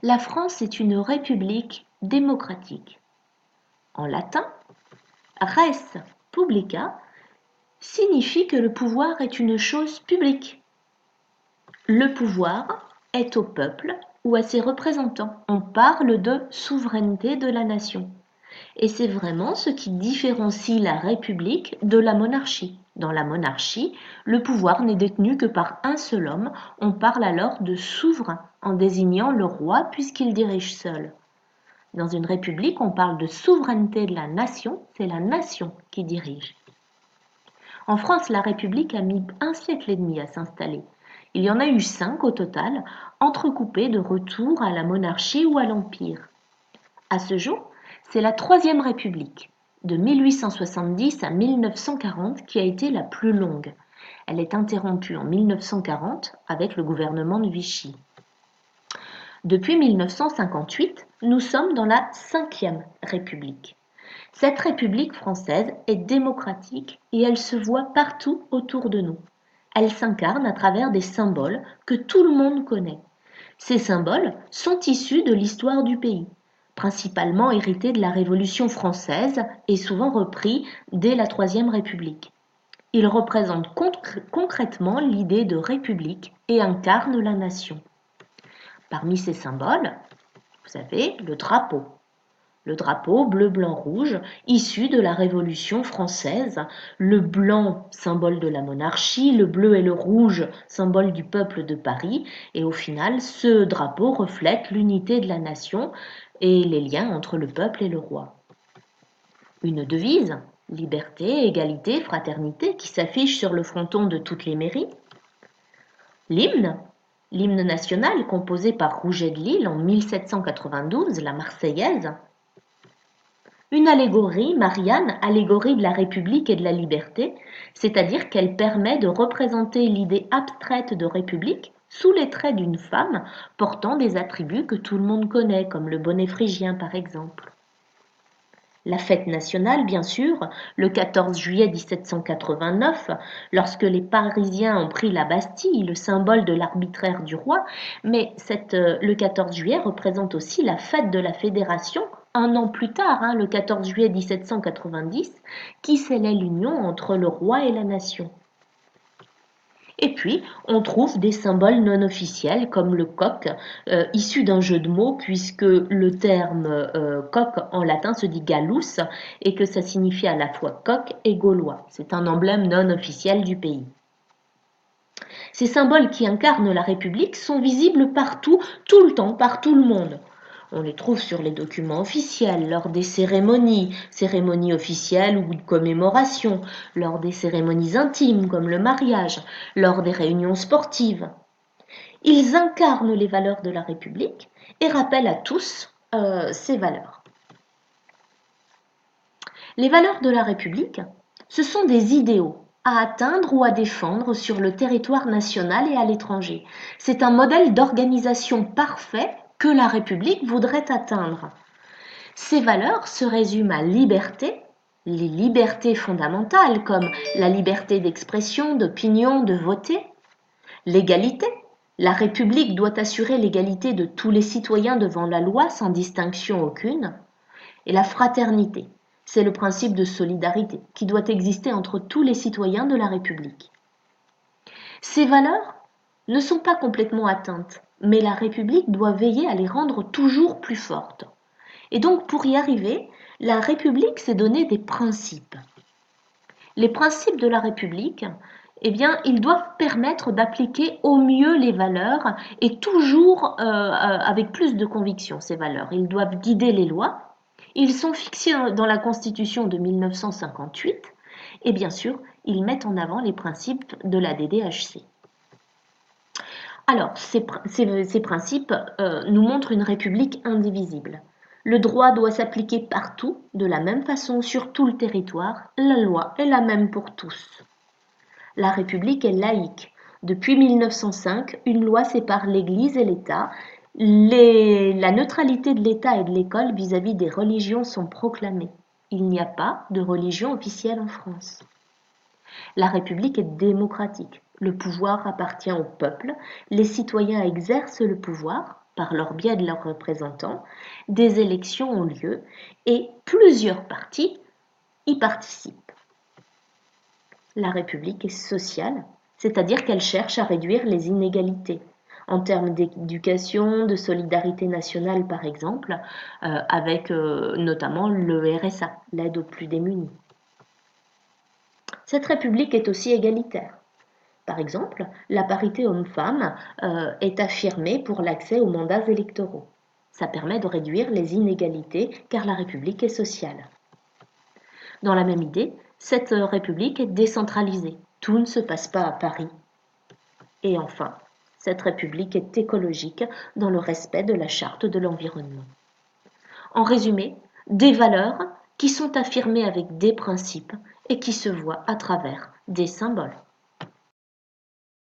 La France est une république démocratique. En latin, res publica signifie que le pouvoir est une chose publique. Le pouvoir est au peuple ou à ses représentants. On parle de souveraineté de la nation. Et c'est vraiment ce qui différencie la République de la monarchie. Dans la monarchie, le pouvoir n'est détenu que par un seul homme. On parle alors de souverain en désignant le roi puisqu'il dirige seul. Dans une république, on parle de souveraineté de la nation, c'est la nation qui dirige. En France, la République a mis 1 siècle et demi à s'installer. Il y en a eu 5 au total, entrecoupés de retours à la monarchie ou à l'Empire. À ce jour, c'est la Troisième République, de 1870 à 1940, qui a été la plus longue. Elle est interrompue en 1940 avec le gouvernement de Vichy. Depuis 1958, nous sommes dans la Cinquième République. Cette République française est démocratique et elle se voit partout autour de nous. Elle s'incarne à travers des symboles que tout le monde connaît. Ces symboles sont issus de l'histoire du pays, principalement hérités de la Révolution française et souvent repris dès la Troisième République. Ils représentent concrètement l'idée de république et incarnent la nation. Parmi ces symboles, vous avez le drapeau. Le drapeau bleu, blanc, rouge, issu de la Révolution française, le blanc, symbole de la monarchie, le bleu et le rouge, symbole du peuple de Paris, et au final, ce drapeau reflète l'unité de la nation et les liens entre le peuple et le roi. Une devise, liberté, égalité, fraternité, qui s'affiche sur le fronton de toutes les mairies. L'hymne national composé par Rouget de Lille en 1792, la Marseillaise. Une allégorie, Marianne, allégorie de la République et de la liberté, c'est-à-dire qu'elle permet de représenter l'idée abstraite de République sous les traits d'une femme portant des attributs que tout le monde connaît, comme le bonnet phrygien par exemple. La fête nationale, bien sûr, le 14 juillet 1789, lorsque les Parisiens ont pris la Bastille, le symbole de l'arbitraire du roi, mais le 14 juillet représente aussi la fête de la Fédération, un an plus tard, le 14 juillet 1790, qui scellait l'union entre le roi et la nation. Et puis, on trouve des symboles non officiels comme le coq, issu d'un jeu de mots puisque le terme coq en latin se dit gallus et que ça signifie à la fois coq et gaulois. C'est un emblème non officiel du pays. Ces symboles qui incarnent la République sont visibles partout, tout le temps, par tout le monde. On les trouve sur les documents officiels, lors des cérémonies officielles ou de commémoration, lors des cérémonies intimes comme le mariage, lors des réunions sportives. Ils incarnent les valeurs de la République et rappellent à tous ces valeurs. Les valeurs de la République, ce sont des idéaux à atteindre ou à défendre sur le territoire national et à l'étranger. C'est un modèle d'organisation parfait que la République voudrait atteindre. Ces valeurs se résument à liberté, les libertés fondamentales comme la liberté d'expression, d'opinion, de voter, l'égalité. La République doit assurer l'égalité de tous les citoyens devant la loi sans distinction aucune. Et la fraternité, c'est le principe de solidarité qui doit exister entre tous les citoyens de la République. Ces valeurs ne sont pas complètement atteintes, mais la République doit veiller à les rendre toujours plus fortes. Et donc, pour y arriver, la République s'est donné des principes. Les principes de la République, eh bien, ils doivent permettre d'appliquer au mieux les valeurs et toujours avec plus de conviction ces valeurs. Ils doivent guider les lois. Ils sont fixés dans la Constitution de 1958 et bien sûr, ils mettent en avant les principes de la DDHC. Alors, ces principes nous montrent une République indivisible. Le droit doit s'appliquer partout, de la même façon, sur tout le territoire. La loi est la même pour tous. La République est laïque. Depuis 1905, une loi sépare l'Église et l'État. La neutralité de l'État et de l'école vis-à-vis des religions sont proclamées. Il n'y a pas de religion officielle en France. La République est démocratique. Le pouvoir appartient au peuple. Les citoyens exercent le pouvoir par leur biais de leurs représentants, des élections ont lieu et plusieurs partis y participent. La République est sociale, c'est-à-dire qu'elle cherche à réduire les inégalités en termes d'éducation, de solidarité nationale par exemple, avec notamment le RSA, l'aide aux plus démunis. Cette République est aussi égalitaire. Par exemple, la parité homme-femme est affirmée pour l'accès aux mandats électoraux. Ça permet de réduire les inégalités car la République est sociale. Dans la même idée, cette République est décentralisée. Tout ne se passe pas à Paris. Et enfin, cette République est écologique dans le respect de la charte de l'environnement. En résumé, des valeurs qui sont affirmées avec des principes et qui se voient à travers des symboles.